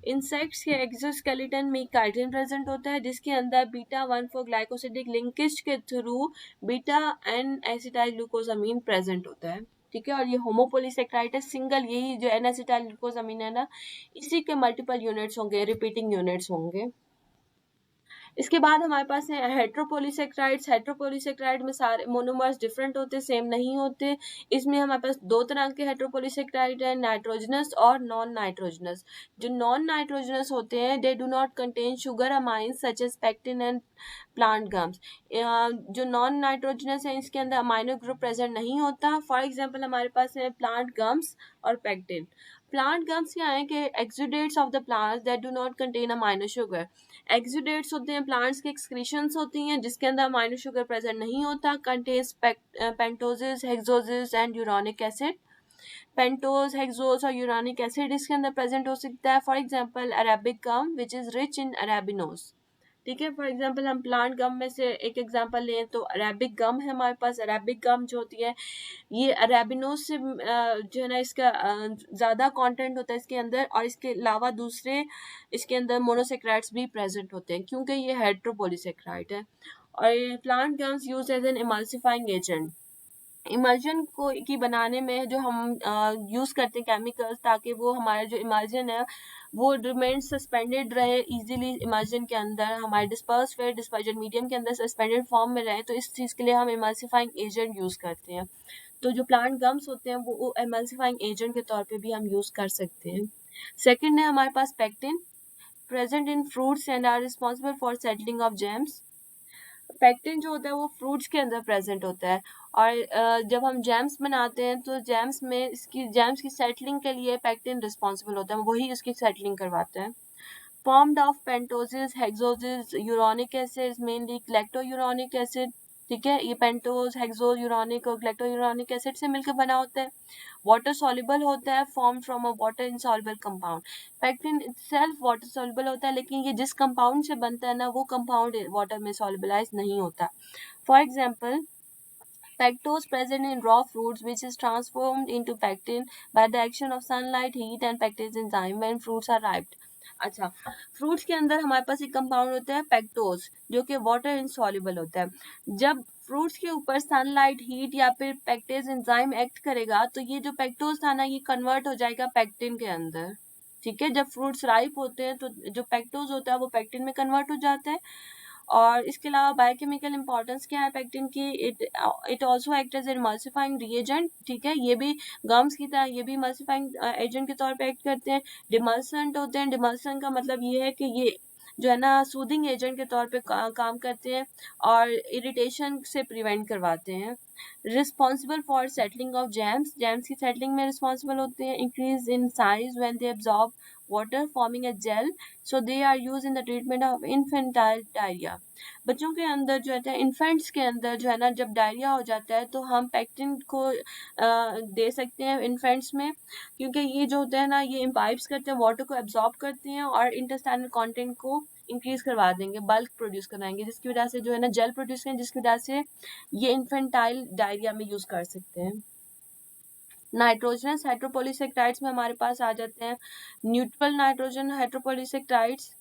[SPEAKER 1] insects के exoskeleton में chitin present होता है, जिसके अंदर beta 1 four glycosidic linkage के through beta N acetyl glucosamine present होता है. ठीक है. और ये होमोपोलीसेक्राइड है, सिंगल, यही जो एन एसिटाइल ग्लूकोसामीन है ना, इसी के मल्टीपल यूनिट्स होंगे, रिपीटिंग यूनिट्स होंगे. इसके बाद हमारे पास है हेट्रोपोलीसेक्राइड्स. हेट्रोपोलीसेक्राइड में सारे मोनोमर्स डिफरेंट होते, सेम नहीं होते. इसमें हमारे पास दो तरह के हेट्रोपोलीसेक्राइड हैं, नाइट्रोजनस और नॉन नाइट्रोजनस. जो नॉन नाइट्रोजनस होते हैं they do not contain sugar amines such as pectin and plant gums. जो नॉन नाइट्रोजनस है इसके अंदर अमाइनो ग्रुप प्रेजेंट नहीं होता. फॉर एग्जाम्पल हमारे पास है प्लांट गम्स और पेक्टिन. प्लांट गम्स क्या है कि exudates of the plants that do not contain amino sugar. Exudates होते हैं प्लांट्स के एक्सक्रीशंस होती हैं जिसके अंदर अमाइनो शुगर प्रेजेंट नहीं होता. Contains pentoses, hexoses and uronic acid. Pentose, hexose और यूरानिक एसिड इसके अंदर प्रेजेंट हो सकता है. For example Arabic gum which is rich in arabinose. ठीक है. फॉर एग्जांपल हम प्लांट गम में से एक एग्जांपल लें तो अरेबिक गम है हमारे पास. अरेबिक गम जो होती है ये अरेबिनोज से जो है ना इसका ज़्यादा कंटेंट होता है इसके अंदर, और इसके अलावा दूसरे इसके अंदर मोनोसेक्राइड्स भी प्रेजेंट होते हैं क्योंकि ये हेट्रोपोलीसेक्राइड है. और plant gums use as an emulsifying agent. Emulsion को की बनाने में जो हम यूज़ करते हैं केमिकल्स, ताकि वो हमारा जो इमल्जन है वो रिमेन सस्पेंडेड रहे इजीली इमल्जन के अंदर, हमारे डिस्पर्जन मीडियम के अंदर सस्पेंडेड फॉर्म में रहे, तो इस चीज़ के लिए हम इमल्सिफाइंग एजेंट यूज़ करते हैं. तो जो प्लांट गम्स होते हैं वो इमल्सिफाइंग एजेंट के तौर पे भी हम यूज़ कर सकते हैं. सेकंड है हमारे पास pectin, present in fruits and are responsible for settling of jams. Pectin जो होता है वो फ्रूट्स के अंदर प्रेजेंट होता है, और जब हम जैम्स बनाते हैं तो जैम्स में जैम्स की सेटलिंग के लिए पेक्टिन रिस्पॉन्सिबल होता है, वही उसकी सेटलिंग करवाता है। Formed of pentoses, hexoses, uronic acids, mainly galacto-uronic acid, ठीक है, ये पेंटोज, हेक्सोज, यूरोनिक और ग्लैक्टोयूरोनिक एसिड से मिलकर बना होता है। वाटर सॉल्युबल होता है, form from a water insoluble compound. Pectin itself water soluble होता है, लेकिन ये जिस कंपाउंड से बनता है ना, वो कंपाउंड वाटर में सॉल्युबलाइज नहीं होता। For example, Pectose present in raw fruits which is transformed into pectin by the action of sunlight, heat and pectase enzyme when fruits are ripe. अच्छा, फ्रूट्स के अंदर हमारे पास एक कंपाउंड होता है पेक्टोज, जो कि वाटर इनसॉल्युबल होता है। जब फ्रूट्स के ऊपर सनलाइट, हीट या फिर पेक्टेज एंजाइम एक्ट करेगा तो ये जो पेक्टोज था ना, ये कन्वर्ट हो जाएगा पेक्टिन के अंदर। ठीक है, जब फ्रूट्स राइप होते हैं तो जो पेक्टोज होता है वो पेक्टिन में कन्वर्ट हो जाता है। और इसके अलावा बायोकेमिकल इंपॉर्टेंस क्या है पेक्टिन की, it also act as emulsifying reagent. ठीक है, ये भी गम्स की तरह ये भी इमल्सिफाइंग एजेंट के तौर पे एक्ट करते हैं। डिमल्सेंट होते हैं, डिमल्सन का मतलब ये है कि ये जो है ना सूदिंग एजेंट के तौर पे काम करते हैं और इरिटेशन से प्रिवेंट करवाते हैं। Responsible for settling of jams, jams की सेटलिंग में रिस्पॉन्सिबल होते हैं। Increase in size when they absorb water forming a gel, so they are used in the treatment of infantile diarrhea. बच्चों के अंदर जो है इन्फेंट्स के अंदर जो है ना, जब डायरिया हो जाता है तो हम पेक्टिन को दे सकते हैं इन्फेंट्स में, क्योंकि ये जो होता है ना, ये इम्बाइब्स करते हैं, वाटर को एब्जॉर्ब करते हैं और इंटेस्टाइनल कंटेंट को इंक्रीज करवा देंगे, बल्क प्रोड्यूस कराएंगे, जिसकी वजह से जो है ना जेल प्रोड्यूस करेंगे, जिसकी वजह से ये इन्फेंटाइल डायरिया में यूज कर सकते हैं। नाइट्रोजनस हाइड्रोपोलिसेक्राइड्स में हमारे पास आ जाते हैं न्यूट्रल नाइट्रोजन हाइड्रोपोलिसेक्राइड्स,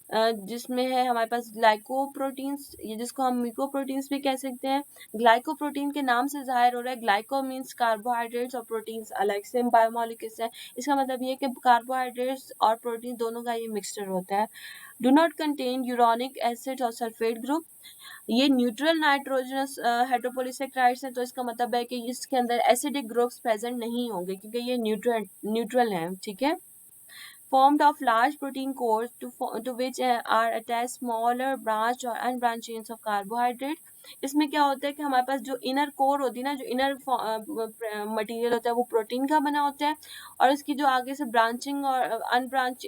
[SPEAKER 1] जिसमें है हमारे पास ग्लाइकोप्रोटीन्स, ये जिसको हम म्यूकोप्रोटीन्स भी कह सकते हैं। ग्लाइकोप्रोटीन के नाम से जाहिर हो रहा है, ग्लाइको मीन्स कार्बोहाइड्रेट्स और प्रोटीन्स अलग, सेम बायोमोलिक्यूल्स है। इसका मतलब ये है कि कार्बोहाइड्रेट्स और प्रोटीन दोनों का ये मिक्सचर होता है। Do not contain uronic acid और सल्फेट ग्रुप, ये न्यूट्रल नाइट्रोजनस हाइड्रोपोलिसेक्राइड्स है, तो इसका मतलब है कि इसके अंदर एसिडिक ग्रुप्स प्रेजेंट नहीं होंगे, क्योंकि ये न्यूट्रल है। ठीक है, formed of large protein cores to which are attached smaller branch or unbranched chains of carbohydrate. इसमें क्या होता है कि हमारे पास जो इनर कोर होती है ना, जो इनर मटेरियल होता है वो प्रोटीन का बना होता है, और इसकी जो आगे से ब्रांचिंग और अनब्रांच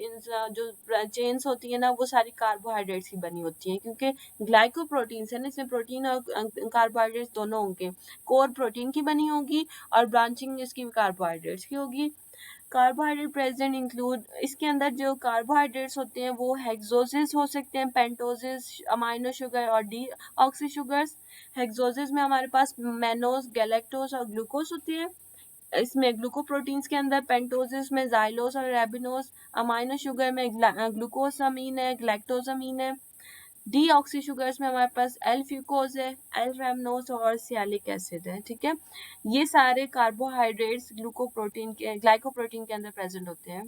[SPEAKER 1] जो चेन्स होती है ना, वो सारी कार्बोहाइड्रेट्स की बनी होती है, क्योंकि ग्लाइकोप्रोटीन्स है ना, इसमें प्रोटीन और कार्बोहाइड्रेट्स दोनों होंगे। कोर प्रोटीन की बनी होगी और ब्रांचिंग इसकी कार्बोहाइड्रेट्स की होगी। कार्बोहाइड्रेट प्रेजेंट इंक्लूड, इसके अंदर जो कार्बोहाइड्रेट्स होते हैं वो हेक्सोजेस हो सकते हैं, पेंटोजेस, अमाइनो शुगर और डी ऑक्सी शुगर्स। हेक्सोजेस में हमारे पास मैनोज, गैलेक्टोज और ग्लूकोज होती है। इसमें ग्लूकोप्रोटीन्स के अंदर पेंटोजेस में जाइलोस और रेबिनोज, अमाइनो शुगर में ग्लूकोसामीन है, ग्लैक्टोजामीन है। डी ऑक्सी शुगर्स में हमारे पास एल फ्यूकोज है, एल रैमनोज और सियालिक एसिड है। ठीक है, ये सारे कार्बोहाइड्रेट्स ग्लाइकोप्रोटीन के अंदर प्रेजेंट होते हैं।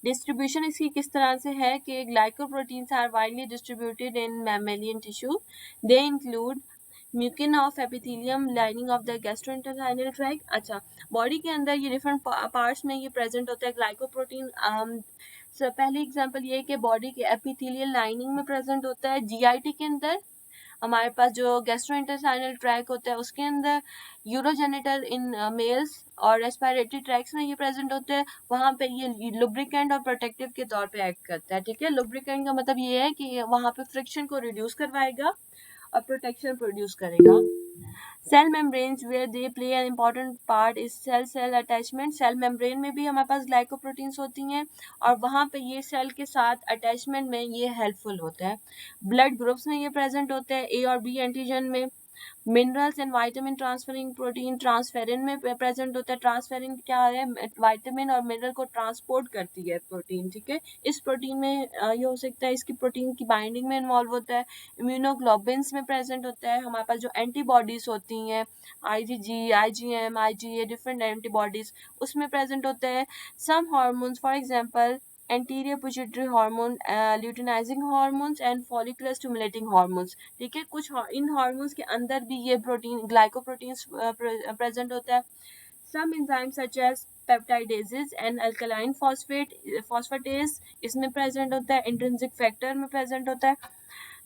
[SPEAKER 1] डिस्ट्रीब्यूशन इसकी किस तरह से है कि glycoproteins are widely distributed in mammalian tissue. They include mucin of epithelium lining of the gastrointestinal tract. अच्छा, बॉडी के अंदर ये डिफरेंट पार्ट्स में ये प्रेजेंट होता है ग्लाइकोप्रोटीन। पहली एग्जांपल ये है कि बॉडी के एपिथेलियल लाइनिंग में प्रेजेंट होता है, जीआईटी के अंदर, हमारे पास जो गैस्ट्रोइंटेस्टाइनल ट्रैक होता है उसके अंदर, यूरोजेनिटल इन मेल्स और रेस्पिरेटरी ट्रैक्स में ये प्रेजेंट होते हैं, वहाँ पे ये लुब्रिकेंट और प्रोटेक्टिव के तौर पे एक्ट करता है। ठीक है, लुब्रिकेंट का मतलब ये है कि वहाँ पे फ्रिक्शन को रिड्यूस करवाएगा और प्रोटेक्शन प्रोड्यूस करेगा। Cell membranes where they play an important part is cell cell attachment. Cell membrane में भी हमारे पास ग्लाइकोप्रोटीन्स होती हैं और वहाँ पे ये सेल के साथ अटैचमेंट में ये हेल्पफुल होता है। ब्लड ग्रुप्स में ये प्रेजेंट होता है, ए और बी एंटीजन में। Minerals and vitamin transferring protein transferrin में प्रेजेंट होता है। ट्रांसफेरिन क्या है, वाइटामिन और मिनरल को ट्रांसपोर्ट करती है प्रोटीन। ठीक है, इस प्रोटीन में ये हो सकता है, इसकी प्रोटीन की बाइंडिंग में इन्वॉल्व होता है। इम्यूनोग्लोबिन्स में प्रेजेंट होता है, हमारे पास जो एंटीबॉडीज होती हैं, IgG, IgM, IgA, different antibodies उसमें प्रेजेंट होता है। Some hormones for example anterior pituitary hormone, luteinizing hormones and follicular stimulating hormones। ठीक है, कुछ इन हार्मोन्स के अंदर भी ये प्रोटीन ग्लाइकोप्रोटीन्स प्रेजेंट होता है। Some enzymes such as peptidases and alkaline phosphatase इसमें प्रेजेंट होता है। इंट्रिंसिक फैक्टर में प्रेजेंट होता है।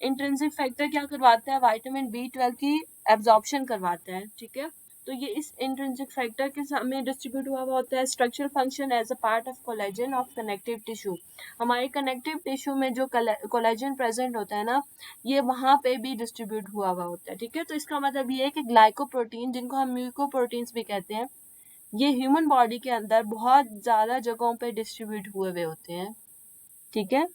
[SPEAKER 1] इंट्रिंसिक फैक्टर क्या करवाता है, विटामिन B12 की एब्जॉर्प्शन करवाता है, ठीक है। तो ये इस इंट्रिंसिक फैक्टर के में डिस्ट्रीब्यूट हुआ होता है। Structural function as a part of collagen of connective tissue, हमारे कनेक्टिव टिश्यू में जो कोलेजन प्रेजेंट होता है ना, ये वहाँ पे भी डिस्ट्रीब्यूट हुआ होता है, ठीक है। तो इसका मतलब ये है कि ग्लाइकोप्रोटीन, जिनको हम म्यूकोप्रोटीन्स भी कहते हैं, ये ह्यूमन बॉडी के अंदर बहुत ज़्यादा जगहों पे डिस्ट्रीब्यूट हुए हुए होते हैं, ठीक है।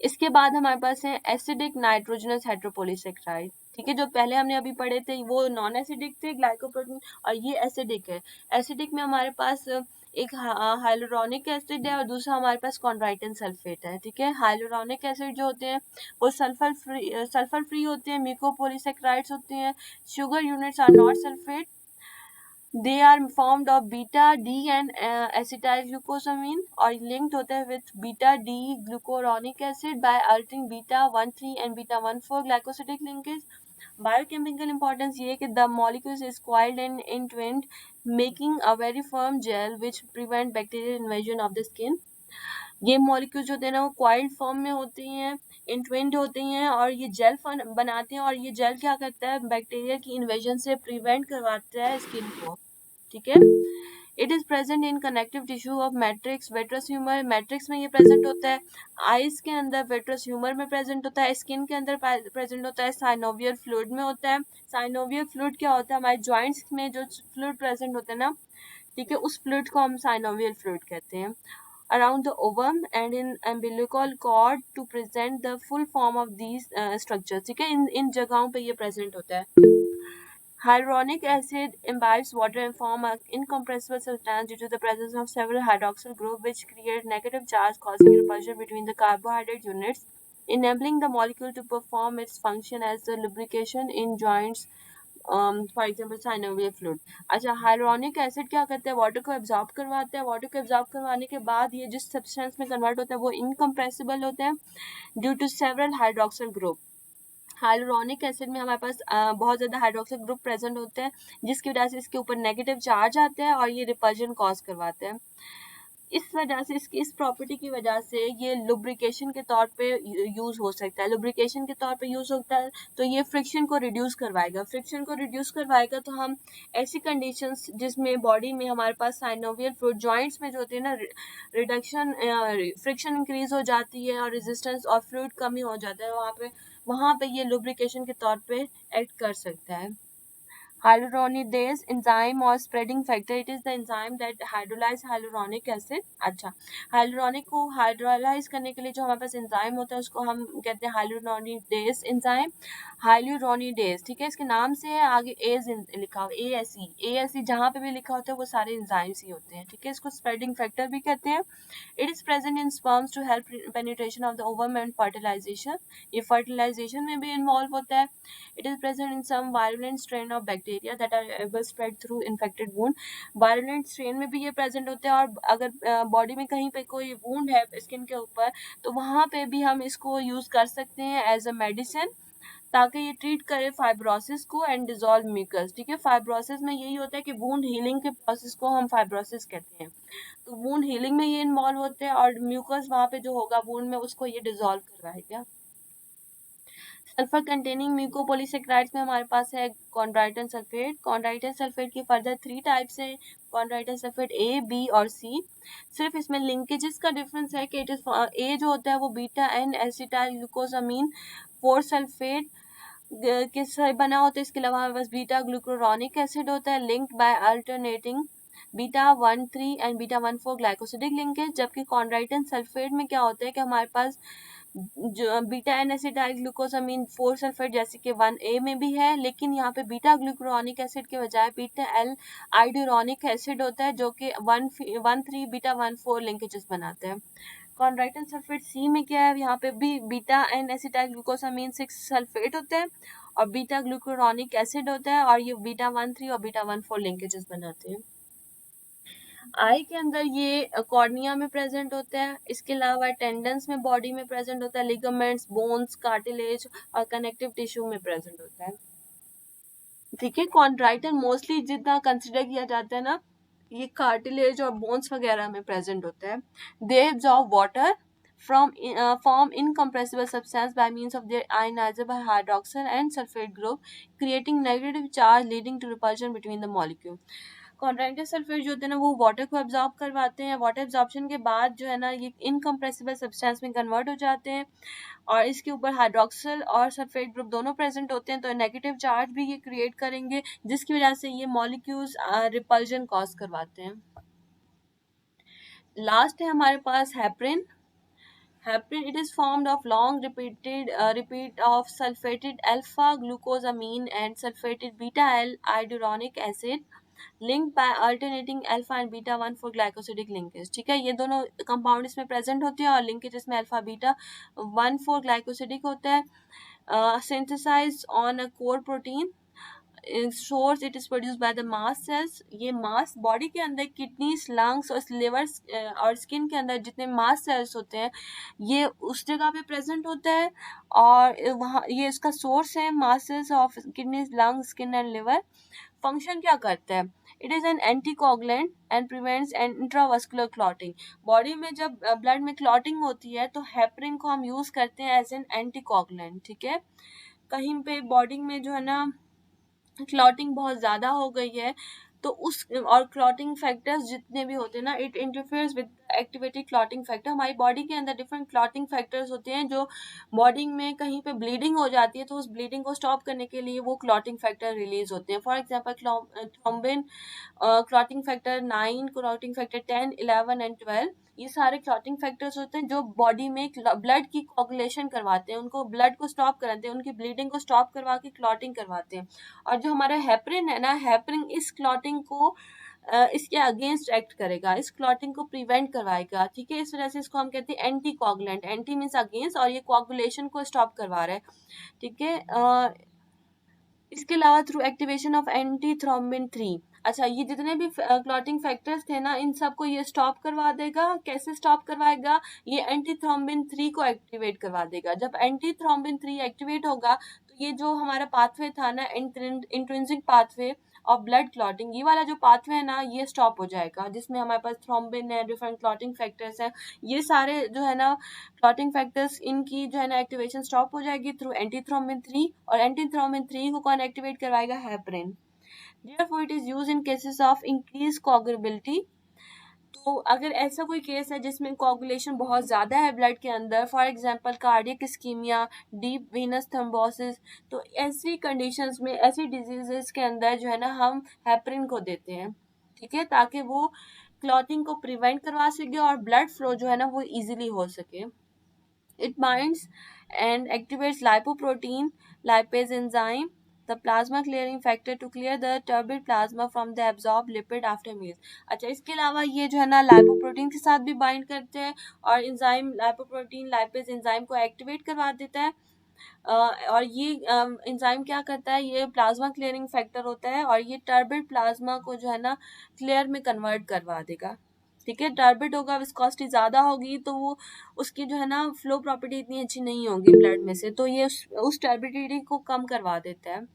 [SPEAKER 1] इसके बाद हमारे पास है एसिडिक नाइट्रोजनस हेट्रोपोलीसेक्राइड, ठीक है। जो पहले हमने अभी पढ़े थे वो नॉन एसिडिक थे ग्लाइकोप्रोटीन, और ये एसिडिक है। एसिडिक में हमारे पास एक हाइलुरोनिक एसिड है और दूसरा हमारे पास कॉन्ड्राइटिन सल्फेट है, ठीक है। हाइलुरोनिक एसिड जो होते हैं वो सल्फर फ्री होते हैं, म्यूकोपोलीसेक्राइड्स होते हैं, sugar units are not sulphate, they are formed of beta D and acetylglucosamine और linked होते हैं with beta D glucuronic acid by altering beta 1,3 and beta 1,4 glycosidic linkage. Biochemical importance ये है कि the molecules is coiled and entwined, making a very firm gel which prevent bacterial invasion of the skin. ये molecules होते हैं ना, वो coiled form में होती हैं, इंटविंड होती हैं और ये जेल बनाते हैं, और ये जेल क्या करता है, बैक्टीरिया की इन्वेजन से प्रिवेंट करवाता है स्किन को, ठीक है। It is present in connective tissue of matrix vitreous humour, matrix में ये प्रेजेंट होता है, आइज के अंदर वेट्रस ह्यूमर में प्रेजेंट होता है, स्किन के अंदर प्रेजेंट होता है, साइनोवियल फ्लूइड में होता है। साइनोवियल फ्लूइड क्या होता है, हमारे जॉइंट्स में जो फ्लूइड प्रेजेंट होता है ना, ठीक है, उस फ्लूइड को हम साइनोवियल फ्लूइड कहते हैं। Around the ovum and in umbilical cord to present the full form of these structures, ठीक है। इन जगहों पे ये प्रेजेंट होता है। Hyaluronic acid imbibes water and form an incompressible substance due to the presence of several hydroxyl groups which create negative charge causing repulsion between the carbohydrate units, enabling the molecule to perform its function as a lubrication in joints, for example synovial fluid. अच्छा, hyaluronic acid क्या करता है, water को absorb करवाता है, water को absorb करवाने के बाद ये जिस सब्सटेंस में कन्वर्ट होता है वो इनकम्प्रेसिबल होता है due to several hydroxyl group. Hyaluronic acid में हमारे पास बहुत ज़्यादा हाइड्रोक्सिल ग्रुप प्रेजेंट होते हैं, जिसकी वजह से इसके ऊपर नेगेटिव चार्ज आता है और ये रिपल्जन कॉज करवाते हैं। इस वजह से इसकी इस प्रॉपर्टी की वजह से ये लुब्रिकेशन के तौर पे यूज़ हो सकता है, लुब्रिकेशन के तौर पे यूज़ होता है, तो ये फ्रिक्शन को रिड्यूस करवाएगा, फ्रिक्शन को रिड्यूस करवाएगा। तो हम ऐसी कंडीशंस जिसमें बॉडी में हमारे पास साइनोवियल फ्लूइड जॉइंट्स में जो होते हैं ना, रिडक्शन फ्रिक्शन इंक्रीज हो जाती है और रेजिस्टेंस और फ्लूइड कमी हो जाता है, वहाँ पे ये लुब्रिकेशन के तौर पे एक्ट कर सकता है। Hyaluronidase enzyme or spreading factor, it is the enzyme that hydrolyze hyaluronic acid। अच्छा, हाइलुरोनिक को हाइड्रोलाइज करने के लिए जो हमारे पास एंजाइम होता है उसको हम कहते हैं हाइलुरोनिडेज एंजाइम। हाइलुरोनिडेज, ठीक है, इसके नाम से है, आगे एज लिखा हो, ASE जहाँ पे भी लिखा होता है वो सारे एंजाइम्स ही होते हैं, ठीक है। इसको स्प्रेडिंग फैक्टर भी कहते हैं। It is present in sperms to help penetration of the ovum and fertilisation, ये फर्टिलाइजेशन में भी इन्वॉल्व होता है। It is present in some virulent strain of bacteria that are able spread through infected wound। Virulent strain में भी ये present होते हैं, और अगर बॉडी में कहीं पे कोई wound है स्किन के ऊपर तो वहाँ पे भी हम इसको यूज कर सकते हैं एज अ मेडिसिन, ताकि ये ट्रीट करे फाइब्रोसिस को एंड डिजोल्व म्यूकस, ठीक है। फाइब्रोसिस में यही होता है कि वूंड हीलिंग के प्रोसेस को हम फाइब्रोसिस कहते हैं, तो वूंड हीलिंग में ये इन्वॉल्व होते हैं और म्यूकस वहाँ पे जो होगा वूंड में उसको ये डिजोल्व करवाएगा। सल्फर कंटेनिंग म्यूकोपॉलीसेक्राइड्स में हमारे पास है कॉन्ड्राइटन सल्फेट। कॉन्ड्राइटन सल्फेट की फर्दर 3 टाइप्स है, कॉन्ड्राइटन सल्फेट A, B और C। सिर्फ इसमें लिंकेजेस का डिफरेंस है कि इट इज A जो होता है वो beta N acetyl glucosamine 4 sulphate किससे बना होता है, इसके अलावा हमारे पास बीटा ग्लूकुरोनिक एसिड होता है linked by alternating beta 1,3 and beta 1,4 glycosidic linkage. जबकि कॉन्ड्राइटन सल्फेट में क्या होता है कि हमारे पास जो beta N acetyl glucosamine 4 sulphate जैसे कि 1A में भी है, लेकिन यहाँ पे बीटा ग्लूकुरोनिक एसिड के बजाय बीटा एल आइडुरोनिक एसिड होता है जो कि 1,3 बीटा 1,4 लिंकेजेस बनाता है। कॉन्ड्राइटन सल्फेट C में क्या है, यहाँ पे भी beta N acetyl glucosamine 6 sulphate होता है और बीटा ग्लूकुरोनिक एसिड होता है, और ये बीटा 1,3 और बीटा 1,4 लिंकेजेस बनाते हैं। आई के अंदर ये कॉर्निया में प्रेजेंट होता है, इसके अलावा टेंडन्स में बॉडी में प्रेजेंट होता है, लिगामेंट्स, बोन्स, कार्टिलेज और कनेक्टिव टिश्यू में प्रेजेंट होता है, ठीक है। कॉन्ड्राइटन मोस्टली जितना कंसिडर किया जाता है ना, ये कार्टिलेज और बोन्स वगैरह में प्रेजेंट होता है। They absorb water form incompressible substance by means of their ionizer by hydroxyl and sulfate group, creating negative charge leading to repulsion between the molecule. कॉन्ट्रैक्टिव sulphate जो होते हैं ना वो वाटर को एब्जॉर्ब करवाते हैं, वाटर एब्जॉर्प्शन के बाद जो है ना ये इनकम्प्रेसिबल सब्सटेंस में कन्वर्ट हो जाते हैं और इसके ऊपर हाइड्रोक्सिल और सल्फेट ग्रुप दोनों प्रेजेंट होते हैं, तो नेगेटिव चार्ज भी ये क्रिएट करेंगे जिसकी वजह से ये मॉलिक्यूल्स रिपल्जन कॉज करवाते हैं। लास्ट है हमारे पास heparin. Heparin, it is formed of long repeat of sulfated alpha glucosamine and sulfated beta L ioduronic acid linked by alternating alpha and beta 1 for glycosidic linkage। ठीक है, ये दोनों compound इसमें present होते हैं और लिंकेज इसमें अल्फा बीटा 1 for glycosidic होता है। Synthesised on a core protein source, it is produce by the mast cells. ये मास्ट बॉडी के अंदर किडनीज, लंग्स और लिवर और स्किन के अंदर जितने मास्ट सेल्स होते हैं ये उस जगह पे प्रेजेंट होता है और वहाँ ये इसका सोर्स है, mast cells of kidneys, lungs, skin and liver. Function क्या करता है? It is an anticoagulant and prevents an intravascular clotting. Body में जब ब्लड में क्लॉटिंग होती है तो हेपरिन को हम यूज करते हैं एज एन एंटीकोगुलेंट। ठीक है, कहीं पे बॉडी में जो है ना क्लॉटिंग बहुत ज़्यादा हो गई है तो उस और क्लॉटिंग फैक्टर्स जितने भी होते हैं ना, it interferes with activated clotting factor. हमारी बॉडी के अंदर डिफरेंट क्लॉटिंग फैक्टर्स होते हैं जो बॉडी में कहीं पे ब्लीडिंग हो जाती है तो उस ब्लीडिंग को स्टॉप करने के लिए वो क्लॉटिंग फैक्टर रिलीज होते हैं। For example thrombin, clotting factor 9, clotting factor 10, 11 and 12, ये सारे क्लॉटिंग फैक्टर्स होते हैं जो बॉडी में ब्लड की कोगुलेशन करवाते हैं, उनको ब्लड को स्टॉप कराते हैं, उनकी ब्लीडिंग को स्टॉप करवा के क्लॉटिंग करवाते हैं। और जो हमारा हेपरिन है ना, हेपरिन इस क्लॉटिंग को इसके अगेंस्ट एक्ट करेगा, इस क्लॉटिंग को प्रिवेंट करवाएगा। ठीक है, इस वजह से इसको हम कहते हैं anti coagulant. Anti means against और ये कोगुलेशन को स्टॉप करवा रहा है। ठीक है, इसके अलावा through activation of anti thrombin 3। अच्छा, ये जितने भी क्लॉटिंग फैक्टर्स थे ना इन सबको ये स्टॉप करवा देगा। कैसे स्टॉप करवाएगा? ये एंटी थ्रोम्बिन 3 को एक्टिवेट करवा देगा। जब एंटी थ्रोम्बिन 3 एक्टिवेट होगा तो ये जो हमारा पाथवे था ना, intrinsic pathway of blood clotting, ये वाला जो पाथवे है ना ये स्टॉप हो जाएगा, जिसमें हमारे पास थ्रोम्बिन है, डिफरेंट क्लॉटिंग फैक्टर्स हैं, ये सारे जो है ना क्लॉटिंग फैक्टर्स इनकी जो है ना एक्टिवेशन स्टॉप हो जाएगी थ्रू एंटी थ्रोम्बिन 3। और एंटी थ्रोम्बिन 3 को कौन एक्टिवेट करवाएगा? Heparin. Therefore, it is used in cases of increased coagulability। तो अगर ऐसा कोई केस है जिसमें कोगुलेशन बहुत ज़्यादा है ब्लड के अंदर, for example cardiac ischaemia, deep venous thrombosis, तो ऐसी कंडीशंस में, ऐसी डिजीजेस के अंदर जो है ना हम हेपरिन को देते हैं। ठीक है, ताकि वो क्लॉटिंग को प्रिवेंट करवा सके और ब्लड फ्लो जो है ना वो इजीली हो सके। It binds and activates lipoprotein lipase enzyme, the plasma clearing factor, to clear the turbid plasma from the absorbed lipid after meals। अच्छा, इसके अलावा ये जो है ना लाइपोप्रोटीन के साथ भी बाइंड करते हैं और एंजाइम लाइपोप्रोटीन लाइपेज एंजाइम को एक्टिवेट करवा देता है। और ये एंजाइम क्या करता है? ये प्लाज्मा क्लियरिंग फैक्टर होता है और ये टर्बिड प्लाज्मा को जो है ना क्लियर में कन्वर्ट करवा देगा। ठीक है, टर्बिड होगा, विस्कोसिटी ज़्यादा होगी तो वो उसकी जो है ना फ्लो प्रॉपर्टी इतनी अच्छी नहीं होगी ब्लड में से, तो ये उस टर्बिडिटी को कम करवा देता है।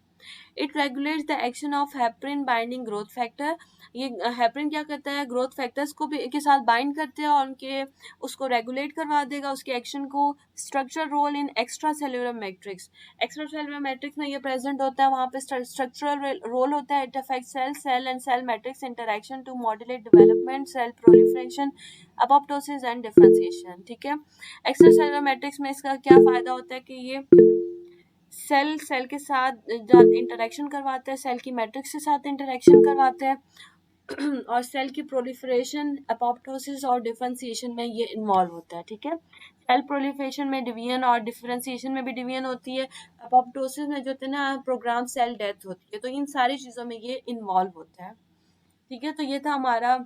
[SPEAKER 1] It regulates the action of heparin binding growth factor. ये हेपरिन क्या करता है? ग्रोथ फैक्टर्स को भी के साथ बाइंड करते हैं और उनके उसको रेगुलेट करवा देगा, उसके एक्शन को। Structural role in extra cellular matrix. Extra cellular matrix में ये प्रेजेंट होता है, वहाँ पे स्ट्रक्चरल रोल होता है। It affect cell and cell matrix interaction to modulate development, cell proliferation, apoptosis and differentiation. ठीक है, एक्स्ट्रा सेलुलर मैट्रिक्स में इसका क्या फ़ायदा होता है कि ये सेल के साथ इंटरेक्शन करवाते हैं, सेल की मैट्रिक्स के साथ इंटरेक्शन करवाते हैं और सेल की प्रोलिफरेशन, अपोप्टोसिस और डिफरेंशिएशन में ये इन्वॉल्व होता है। ठीक है, सेल प्रोलिफरेशन में डिवीजन और डिफरेंशिएशन में भी डिवीजन होती है। अपोप्टोसिस में जो होता है ना प्रोग्राम सेल डेथ होती है, तो इन सारी चीज़ों में ये इन्वॉल्व होता है। ठीक है, तो ये था हमारा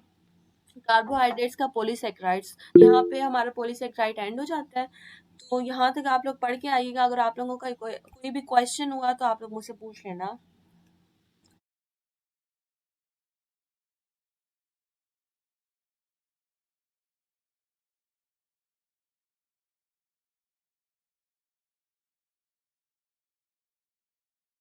[SPEAKER 1] कार्बोहाइड्रेट्स का पॉलीसेक्राइड्स। यहाँ पे हमारा पॉलीसेक्राइड एंड हो जाता है। तो यहाँ तक आप लोग पढ़ के आइएगा। अगर आप लोगों का कोई भी क्वेश्चन हुआ तो आप लोग मुझसे पूछ लेना।